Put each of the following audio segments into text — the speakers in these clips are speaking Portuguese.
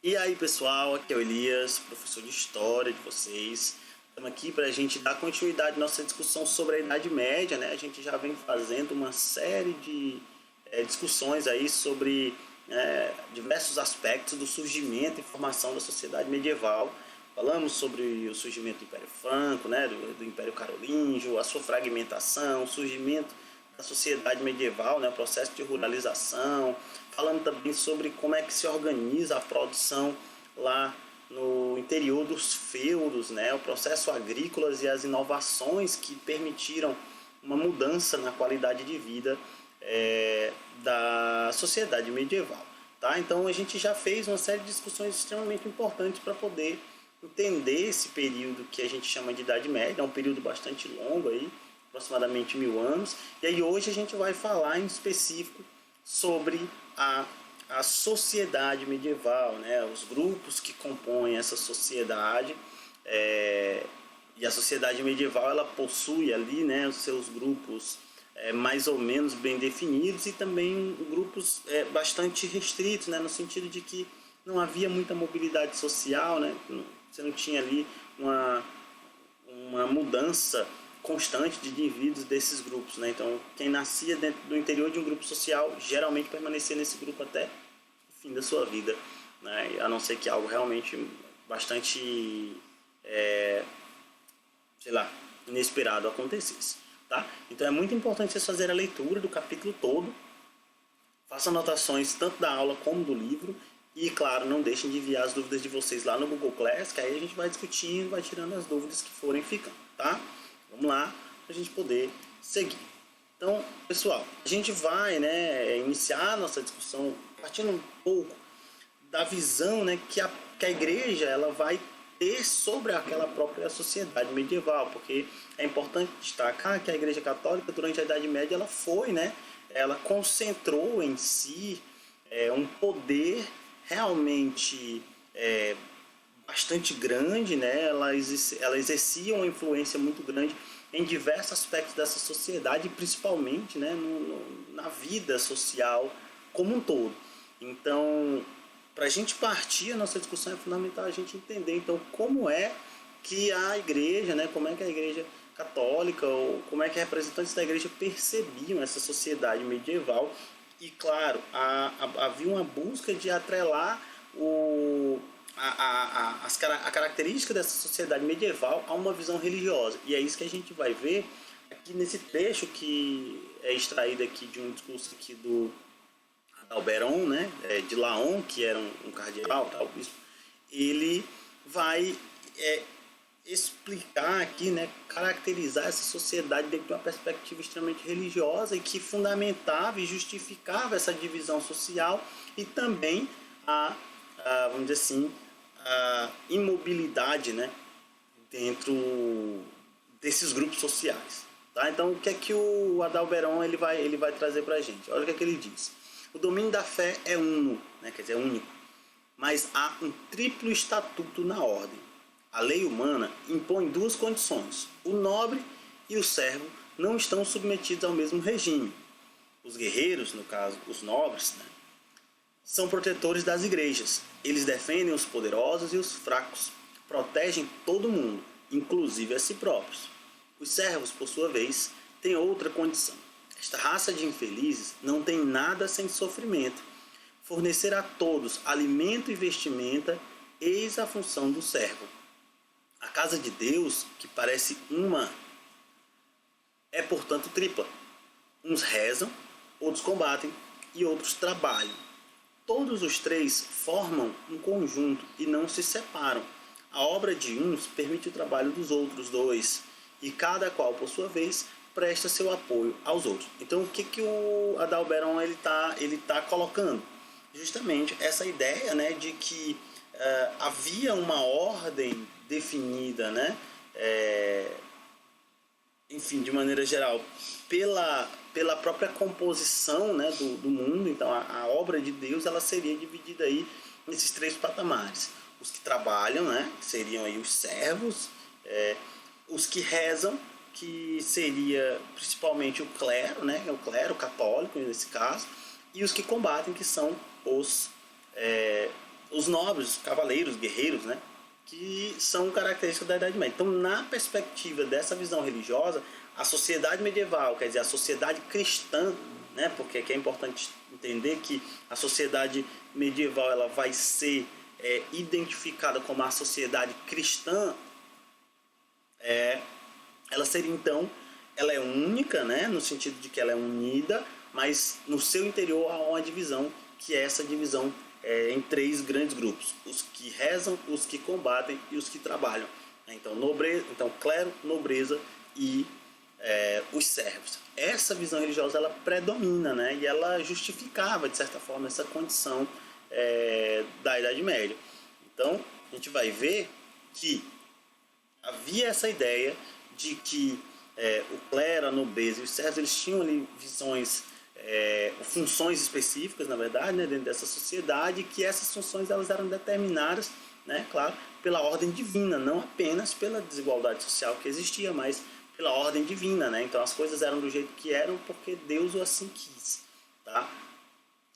E aí pessoal, aqui é o Elias, professor de História de vocês. Estamos aqui para a gente dar continuidade à nossa discussão sobre a Idade Média, né? A gente já vem fazendo uma série de discussões aí sobre diversos aspectos do surgimento e formação da sociedade medieval. Falamos sobre o surgimento do Império Franco, né? do Império Carolíngio, a sua fragmentação, o surgimento da sociedade medieval, né? O processo de ruralização. Falando também sobre como é que se organiza a produção lá no interior dos feudos, né? O processo agrícola e as inovações que permitiram uma mudança na qualidade de vida da sociedade medieval. Tá? Então a gente já fez uma série de discussões extremamente importantes para poder entender esse período que a gente chama de Idade Média, é um período bastante longo, aí, aproximadamente 1000 anos. E aí hoje a gente vai falar em específico sobre a sociedade medieval, né? Os grupos que compõem essa sociedade. E a sociedade medieval ela possui ali, né, os seus grupos mais ou menos bem definidos e também grupos bastante restritos, né, no sentido de que não havia muita mobilidade social, né? Você não tinha ali uma mudança constante de indivíduos desses grupos, né? Então, quem nascia dentro do interior de um grupo social geralmente permanecia nesse grupo até o fim da sua vida, né? A não ser que algo realmente bastante, inesperado acontecesse, tá? Então, é muito importante vocês fazerem a leitura do capítulo todo, façam anotações tanto da aula como do livro e, claro, não deixem de enviar as dúvidas de vocês lá no Google Class, que aí a gente vai discutindo, vai tirando as dúvidas que forem ficando, tá? Vamos lá, para a gente poder seguir. Então, pessoal, a gente vai iniciar a nossa discussão partindo um pouco da visão, né, que a igreja ela vai ter sobre aquela própria sociedade medieval, porque é importante destacar que a Igreja Católica, durante a Idade Média, ela foi, né, ela concentrou em si um poder realmente bastante grande, né? Ela exercia uma influência muito grande em diversos aspectos dessa sociedade, principalmente, né, na vida social como um todo. Então, para a gente partir, a nossa discussão é fundamental a gente entender, então, como é que a igreja, né, como é que a igreja católica, ou como é que representantes da igreja percebiam essa sociedade medieval. E, claro, havia uma busca de atrelar a característica dessa sociedade medieval a uma visão religiosa. E é isso que a gente vai ver aqui nesse trecho que é extraído aqui de um discurso aqui do Adalberon, né, de Laon, que era um cardeal, tal, bispo. Ele vai explicar aqui, né, caracterizar essa sociedade dentro de uma perspectiva extremamente religiosa e que fundamentava e justificava essa divisão social e também vamos dizer assim, a imobilidade, né, dentro desses grupos sociais. Tá? Então, o que é que o Adalberon ele vai trazer para a gente? Olha o que ele diz. O domínio da fé é uno, né, quer dizer, único, mas há um triplo estatuto na ordem. A lei humana impõe duas condições. O nobre e o servo não estão submetidos ao mesmo regime. Os guerreiros, no caso, os nobres, né, são protetores das igrejas. Eles defendem os poderosos e os fracos. Protegem todo mundo, inclusive a si próprios. Os servos, por sua vez, têm outra condição. Esta raça de infelizes não tem nada sem sofrimento. Fornecer a todos alimento e vestimenta, eis a função do servo. A casa de Deus, que parece uma, é portanto tripla. Uns rezam, outros combatem e outros trabalham. Todos os três formam um conjunto e não se separam. A obra de uns permite o trabalho dos outros dois, e cada qual, por sua vez, presta seu apoio aos outros. Então, o que o Adalberon ele tá colocando? Justamente essa ideia, né, de que havia uma ordem definida, né, enfim, de maneira geral, pela própria composição, né, do mundo. Então, a obra de Deus ela seria dividida aí nesses três patamares. Os que trabalham, né, seriam aí os servos, os que rezam, que seria principalmente o clero, né, o clero católico nesse caso, e os que combatem, que são os os nobres, os cavaleiros, guerreiros, né? Que são características da Idade Média. Então, na perspectiva dessa visão religiosa, a sociedade medieval, quer dizer, a sociedade cristã, né? Porque aqui é importante entender que a sociedade medieval ela vai ser identificada como a sociedade cristã. Ela seria então, ela é única, né? No sentido de que ela é unida, mas no seu interior há uma divisão, que é essa divisão em três grandes grupos: os que rezam, os que combatem e os que trabalham. Então, clero, nobreza e os servos. Essa visão religiosa ela predomina, né? E ela justificava, de certa forma, essa condição da Idade Média. Então, a gente vai ver que havia essa ideia de que o clero, a nobreza e os servos eles tinham ali visões, funções específicas, na verdade, né, dentro dessa sociedade, e que essas funções elas eram determinadas, né, claro, pela ordem divina, não apenas pela desigualdade social que existia, mas pela ordem divina, né? Então as coisas eram do jeito que eram porque Deus o assim quis, tá?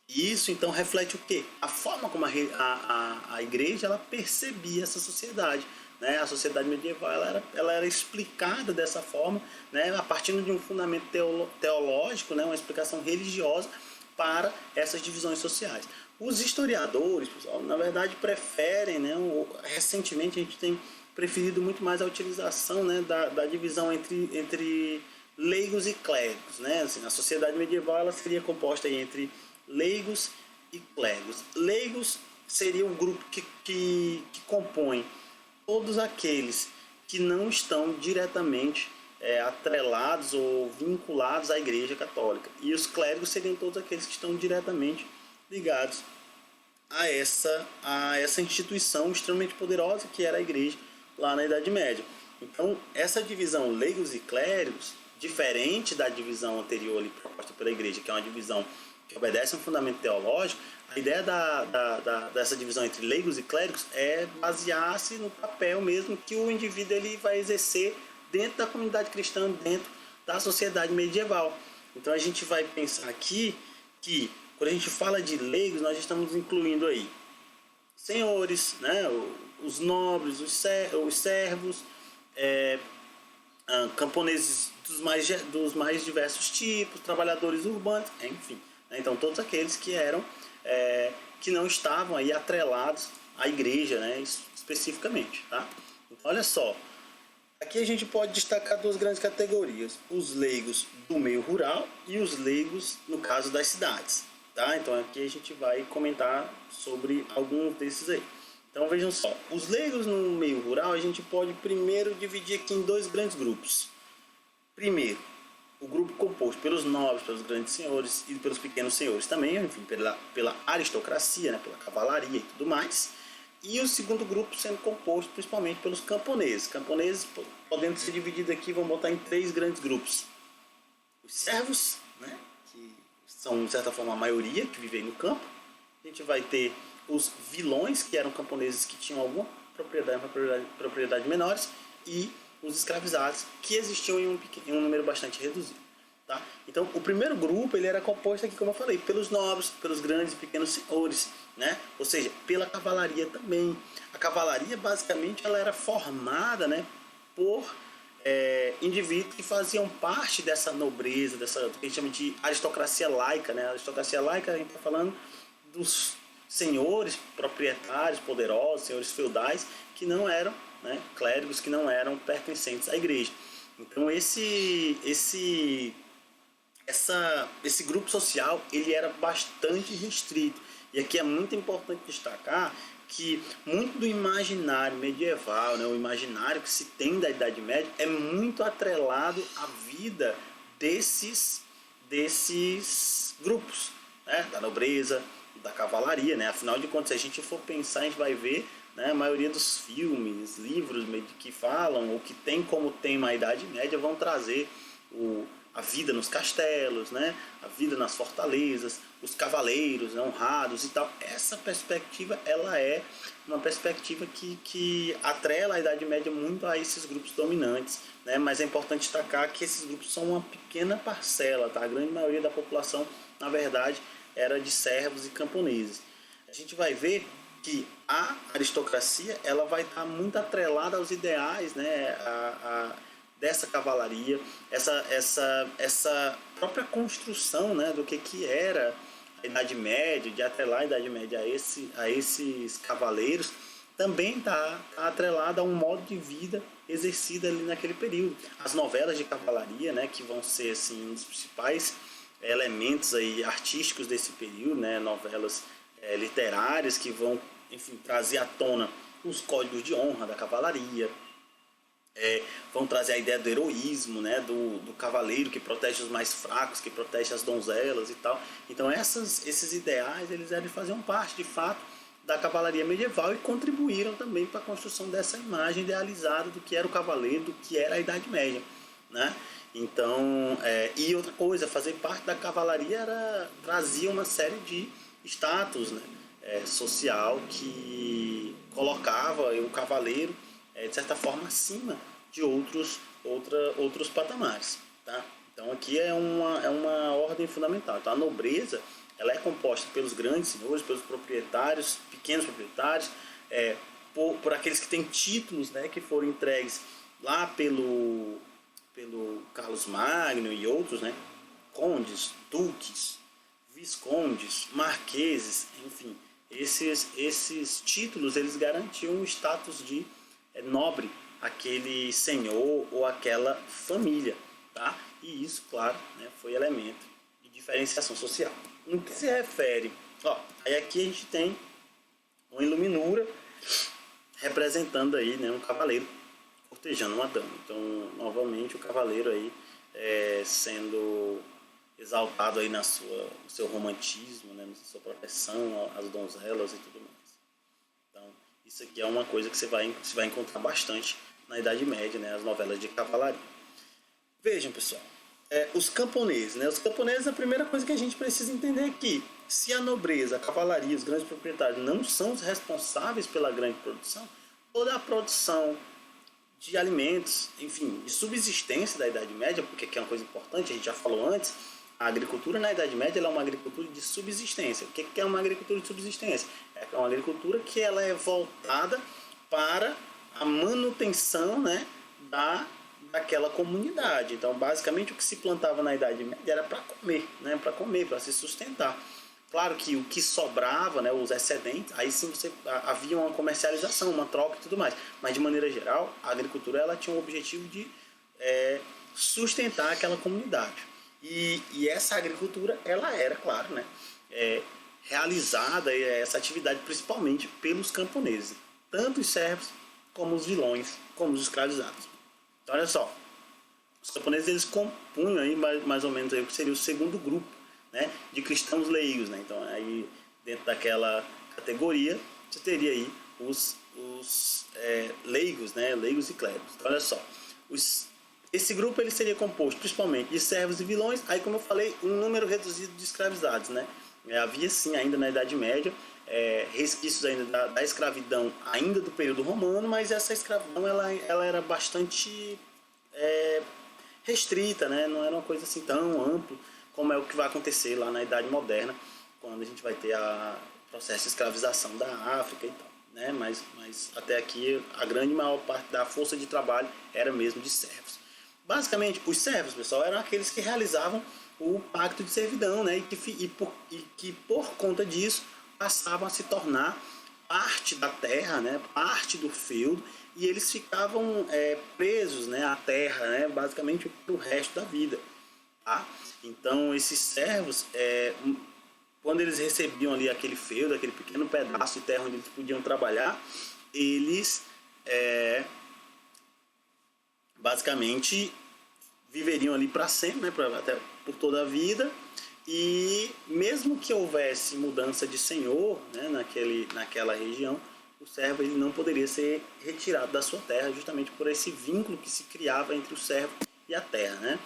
E isso então reflete o quê? A forma como a igreja ela percebia essa sociedade. Né? A sociedade medieval ela era explicada dessa forma, né? A partir de um fundamento teológico, né? Uma explicação religiosa para essas divisões sociais. Os historiadores, pessoal, na verdade preferem, né? Recentemente a gente tem preferido muito mais a utilização, né? da divisão entre leigos e clérigos. Né? Assim, a sociedade medieval ela seria composta entre leigos e clérigos. Leigos seria um grupo que compõe todos aqueles que não estão diretamente atrelados ou vinculados à Igreja Católica. E os clérigos seriam todos aqueles que estão diretamente ligados a essa instituição extremamente poderosa que era a Igreja lá na Idade Média. Então, essa divisão leigos e clérigos, diferente da divisão anterior ali proposta pela Igreja, que é uma divisão que obedece a um fundamento teológico, a ideia dessa divisão entre leigos e clérigos é basear-se no papel mesmo que o indivíduo ele vai exercer dentro da comunidade cristã, dentro da sociedade medieval. Então a gente vai pensar aqui que quando a gente fala de leigos, nós estamos incluindo aí senhores, né, os nobres, os servos, camponeses dos mais diversos tipos, trabalhadores urbanos, enfim. Então todos aqueles que eram que não estavam aí atrelados à igreja, né, especificamente, tá? Então, olha só, aqui a gente pode destacar duas grandes categorias: os leigos do meio rural e os leigos no caso das cidades, tá? Então aqui a gente vai comentar sobre alguns desses aí. Então vejam só, os leigos no meio rural a gente pode primeiro dividir aqui em dois grandes grupos. Primeiro, o grupo composto pelos nobres, pelos grandes senhores e pelos pequenos senhores também, enfim, pela aristocracia, né, pela cavalaria e tudo mais. E o segundo grupo sendo composto principalmente pelos camponeses. Camponeses podendo ser divididos aqui, vamos botar em três grandes grupos. Os servos, né, que são de certa forma a maioria que vivem no campo. A gente vai ter os vilões, que eram camponeses que tinham alguma propriedade menores, e os escravizados, que existiam em um número bastante reduzido. Tá? Então, o primeiro grupo ele era composto aqui, como eu falei, pelos nobres, pelos grandes e pequenos senhores, né? Ou seja, pela cavalaria também. A cavalaria, basicamente, ela era formada, né, por indivíduos que faziam parte dessa nobreza, dessa que a gente chama de aristocracia laica. Né? A aristocracia laica, a gente está falando dos senhores proprietários poderosos, senhores feudais, que não eram, né, clérigos, que não eram pertencentes à igreja. Então esse grupo social ele era bastante restrito. E aqui é muito importante destacar que muito do imaginário medieval, né, o imaginário que se tem da Idade Média, é muito atrelado à vida desses grupos, né, da nobreza, da cavalaria. Né? Afinal de contas, se a gente for pensar, a gente vai ver, né, a maioria dos filmes, livros que falam ou que tem como tema a Idade Média vão trazer a vida nos castelos, né, a vida nas fortalezas, os cavaleiros, né, honrados e tal. Essa perspectiva ela é uma perspectiva que atrela a Idade Média muito a esses grupos dominantes, né? Mas é importante destacar que esses grupos são uma pequena parcela, tá? A grande maioria da população, na verdade, era de servos e camponeses. A gente vai ver que a aristocracia ela vai estar muito atrelada aos ideais, né, dessa cavalaria, essa própria construção, né, do que era a Idade Média, de atrelar a Idade Média a esses cavaleiros, também está atrelada a um modo de vida exercido ali naquele período. As novelas de cavalaria, né, que vão ser assim, um dos principais elementos aí artísticos desse período, né, novelas literárias que vão, enfim, trazer à tona os códigos de honra da cavalaria, vão trazer a ideia do heroísmo, né, do cavaleiro que protege os mais fracos, que protege as donzelas e tal. Então esses ideais eles faziam parte, de fato, da cavalaria medieval e contribuíram também para a construção dessa imagem idealizada do que era o cavaleiro, do que era a Idade Média, né? Então, e outra coisa, fazer parte da cavalaria trazia uma série de status, né, social que colocava o cavaleiro de certa forma acima de outros patamares, tá? Então aqui é uma ordem fundamental. Então a nobreza ela é composta pelos grandes senhores, pelos proprietários, pequenos proprietários, por aqueles que têm títulos, né, que foram entregues lá pelo Carlos Magno e outros, né, condes, duques, viscondes, marqueses, enfim, esses títulos eles garantiam um status de nobre aquele senhor ou aquela família, tá? E isso, claro, né, foi elemento de diferenciação social. No que se refere, aí aqui a gente tem uma iluminura representando aí, né, um cavaleiro cortejando uma dama. Então, novamente, o cavaleiro aí sendo exaltado aí no seu romantismo, né, na sua proteção às donzelas e tudo mais. Então, isso aqui é uma coisa que você vai encontrar bastante na Idade Média, né, as novelas de cavalaria. Vejam, pessoal, os camponeses, né? Os camponeses, a primeira coisa que a gente precisa entender é que se a nobreza, a cavalaria, os grandes proprietários não são os responsáveis pela grande produção, toda a produção de alimentos, enfim, de subsistência da Idade Média, porque aqui é uma coisa importante, a gente já falou antes, a agricultura na Idade Média ela é uma agricultura de subsistência. O que é uma agricultura de subsistência? É uma agricultura que ela é voltada para a manutenção, né, daquela comunidade. Então, basicamente, o que se plantava na Idade Média era para comer, né, para se sustentar. Claro que o que sobrava, né, os excedentes, aí sim havia uma comercialização, uma troca e tudo mais. Mas, de maneira geral, a agricultura ela tinha o objetivo de sustentar aquela comunidade. E essa agricultura, ela era, claro, né, realizada, essa atividade, principalmente pelos camponeses. Tanto os servos, como os vilões, como os escravizados. Então, olha só, os camponeses eles compunham aí mais ou menos aí o que seria o segundo grupo, né, de cristãos leigos, né? Então aí dentro daquela categoria você teria aí os leigos, né, leigos e clérigos. Então, olha só, esse grupo ele seria composto principalmente de servos e vilões, aí como eu falei, um número reduzido de escravizados, né? Havia sim ainda na Idade Média resquícios ainda da escravidão ainda do período romano, mas essa escravidão ela era bastante restrita, né? Não era uma coisa assim tão ampla como é o que vai acontecer lá na Idade Moderna, quando a gente vai ter o processo de escravização da África e tal, né? Mas até aqui a grande maior parte da força de trabalho era mesmo de servos. Basicamente, os servos, pessoal, eram aqueles que realizavam o pacto de servidão, né? E que por conta disso passavam a se tornar parte da terra, né? Parte do feudo, e eles ficavam presos, né, à terra, né? Basicamente para o resto da vida. Tá? Então esses servos, quando eles recebiam ali aquele feudo, aquele pequeno pedaço de terra onde eles podiam trabalhar, eles basicamente viveriam ali para sempre, né, até por toda a vida, e mesmo que houvesse mudança de senhor, né, naquela região, o servo ele não poderia ser retirado da sua terra, justamente por esse vínculo que se criava entre o servo e a terra, né?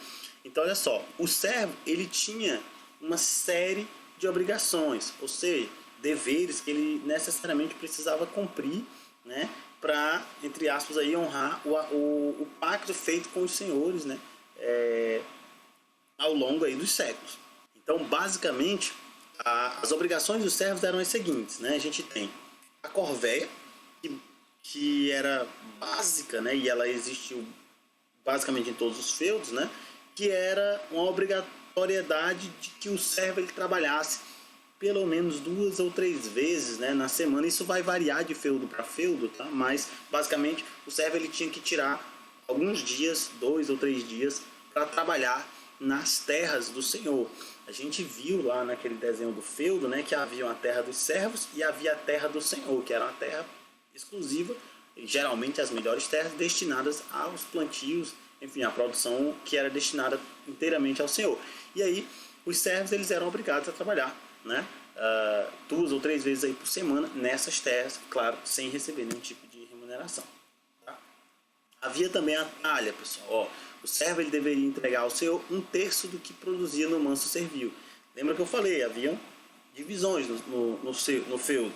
Então, olha só, o servo ele tinha uma série de obrigações, ou seja, deveres que ele necessariamente precisava cumprir, né, para, entre aspas, aí, honrar o pacto feito com os senhores, né, ao longo aí dos séculos. Então, basicamente, as obrigações dos servos eram as seguintes, né? A gente tem a corvéia, que era básica, né, e ela existiu basicamente em todos os feudos, né, que era uma obrigatoriedade de que o servo ele trabalhasse pelo menos 2 ou 3 vezes, né, na semana. Isso vai variar de feudo para feudo, tá? Mas basicamente o servo ele tinha que tirar alguns dias, 2 ou 3 dias, para trabalhar nas terras do Senhor. A gente viu lá naquele desenho do feudo, né, que havia a terra dos servos e havia a terra do Senhor, que era uma terra exclusiva, geralmente as melhores terras destinadas aos plantios, enfim, a produção que era destinada inteiramente ao Senhor. E aí os servos eles eram obrigados a trabalhar, né, 2 ou 3 vezes aí por semana nessas terras, claro, sem receber nenhum tipo de remuneração. Tá? Havia também a talha, pessoal. Ó, o servo ele deveria entregar ao Senhor 1/3 do que produzia no manso servil. Lembra que eu falei, haviam divisões no feudo.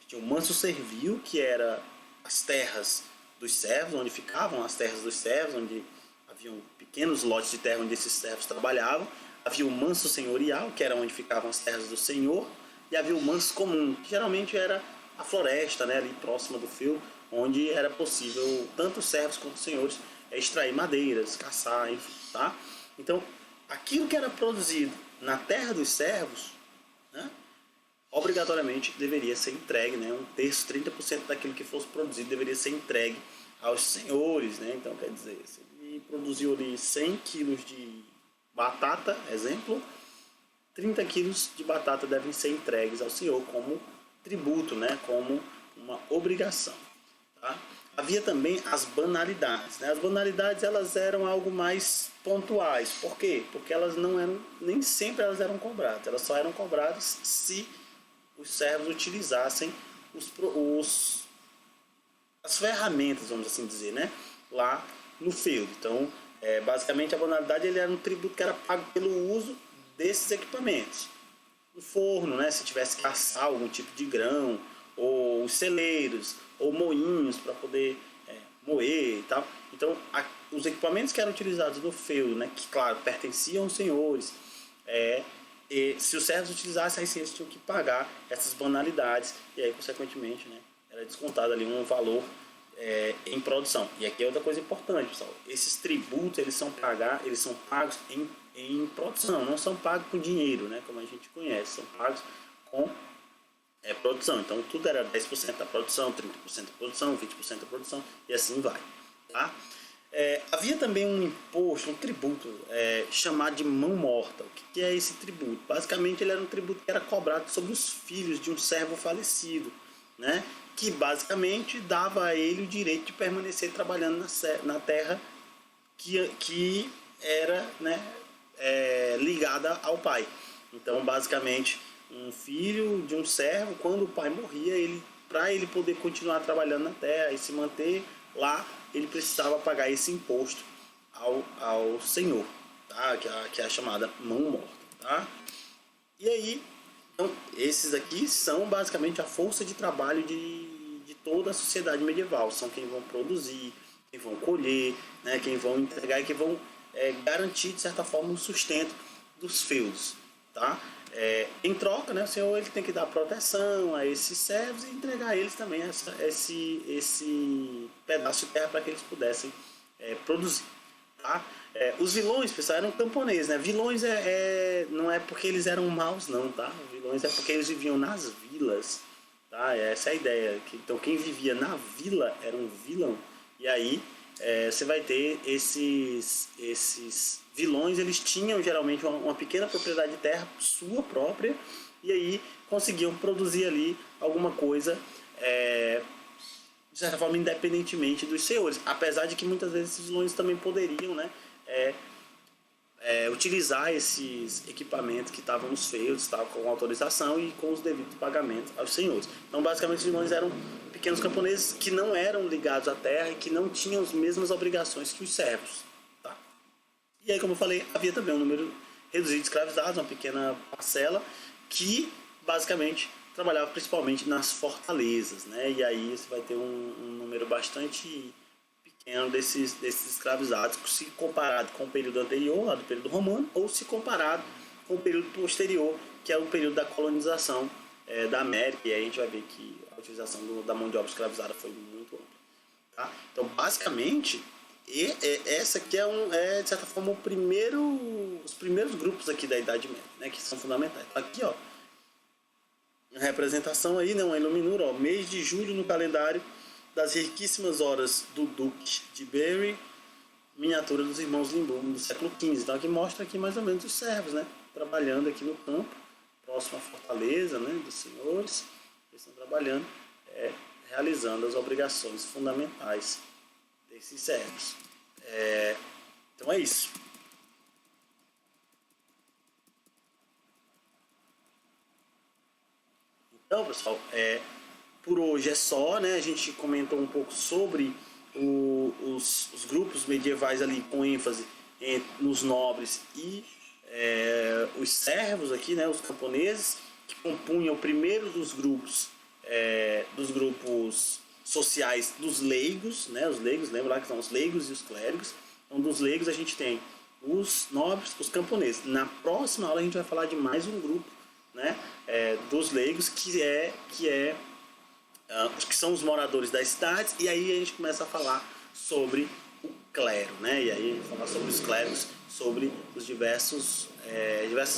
Tinha o manso servil, que era as terras dos servos, onde ficavam as terras dos servos, onde haviam pequenos lotes de terra onde esses servos trabalhavam. Havia o manso senhorial, que era onde ficavam as terras do Senhor, e havia o manso comum, que geralmente era a floresta, né, ali próxima do feudo, onde era possível tanto os servos quanto os senhores extrair madeiras, caçar, enfim, tá? Então, aquilo que era produzido na terra dos servos, né, obrigatoriamente deveria ser entregue, né, 1/3, 30% daquilo que fosse produzido deveria ser entregue aos senhores, né? Então, quer dizer, se ele produziu ali 100 quilos de batata, exemplo, 30 quilos de batata devem ser entregues ao Senhor como tributo, né, como uma obrigação. Tá? Havia também as banalidades. Né? As banalidades elas eram algo mais pontuais. Por quê? Porque elas não eram, nem sempre elas eram cobradas. Elas só eram cobradas se os servos utilizassem as ferramentas, vamos assim dizer, né, lá no feudo. Então, basicamente a banalidade ele era um tributo que era pago pelo uso desses equipamentos. O forno, né, se tivesse que assar algum tipo de grão, ou os celeiros, ou moinhos para poder moer e tal. Então, os equipamentos que eram utilizados no feudo, né, que claro, pertenciam aos senhores, e se os servos utilizassem, aí sim eles tinham que pagar essas banalidades, e aí, consequentemente, né, era descontado ali um valor em produção. E aqui é outra coisa importante, pessoal. Esses tributos eles são pagos em produção, não são pagos com dinheiro, né, como a gente conhece, são pagos com produção. Então tudo era 10% da produção, 30% da produção, 20% da produção e assim vai. Tá? Havia também um imposto, um tributo chamado de mão morta. O que é esse tributo? Basicamente ele era um tributo que era cobrado sobre os filhos de um servo falecido, né? Que basicamente dava a ele o direito de permanecer trabalhando na terra que era, né, ligada ao pai. Então basicamente um filho de um servo, quando o pai morria, para ele poder continuar trabalhando na terra e se manter lá, ele precisava pagar esse imposto ao senhor, tá? Que é a chamada mão morta. Tá? E aí, então, esses aqui são basicamente a força de trabalho de toda a sociedade medieval. São quem vão produzir, quem vão colher, né? Quem vão entregar e quem vão garantir, de certa forma, o sustento dos feudos. Tá? Em troca, né, o Senhor ele tem que dar proteção a esses servos e entregar a eles também esse pedaço de terra para que eles pudessem produzir. Tá? Os vilões, pessoal, eram camponeses. Né? Vilões não é porque eles eram maus, não. Tá? Vilões é porque eles viviam nas vilas. Tá? Essa é a ideia. Então, quem vivia na vila era um vilão. E aí, você vai ter esses vilões, eles tinham geralmente uma pequena propriedade de terra sua própria e aí conseguiam produzir ali alguma coisa de certa forma independentemente dos senhores, apesar de que muitas vezes esses vilões também poderiam, né, utilizar esses equipamentos que estavam nos feudos, com autorização e com os devidos pagamentos aos senhores. Então basicamente os vilões eram pequenos camponeses que não eram ligados à terra e que não tinham as mesmas obrigações que os servos. E aí, como eu falei, havia também um número reduzido de escravizados, uma pequena parcela, que basicamente trabalhava principalmente nas fortalezas, né? E aí você vai ter um número bastante pequeno desses escravizados, se comparado com o período anterior, lá do período romano, ou se comparado com o período posterior, que é o período da colonização da América. E aí a gente vai ver que utilização da mão de obra escravizada foi muito ampla. Tá? Então, basicamente, essa aqui de certa forma, os primeiros grupos aqui da Idade Média, né, que são fundamentais. Então, aqui, ó, a representação aí, né, uma iluminura, ó, mês de julho no calendário das riquíssimas horas do Duque de Berry, miniatura dos irmãos Limburgo do século XV. Então, aqui mostra aqui mais ou menos os servos, né, trabalhando aqui no campo, próximo à fortaleza, né, dos senhores. Eles estão trabalhando, realizando as obrigações fundamentais desses servos. Então é isso. Então, pessoal, por hoje é só, né? A gente comentou um pouco sobre os grupos medievais ali com ênfase nos nobres e os servos aqui, né? Os camponeses, que compunham o primeiro dos grupos sociais dos leigos, né? Os leigos, lembra lá que são os leigos e os clérigos. Então, dos leigos a gente tem os nobres, os camponeses. Na próxima aula a gente vai falar de mais um grupo, né? Dos leigos, que são os moradores das cidades, e aí a gente começa a falar sobre o clero, né? E aí falar sobre os clérigos, sobre os diversas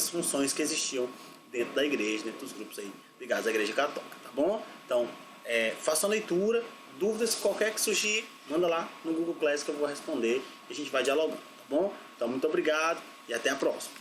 funções que existiam dentro da igreja, dentro dos grupos aí ligados à igreja católica, tá bom? Então, façam a leitura, dúvidas qualquer que surgir, manda lá no Google Class que eu vou responder e a gente vai dialogando, tá bom? Então, muito obrigado e até a próxima.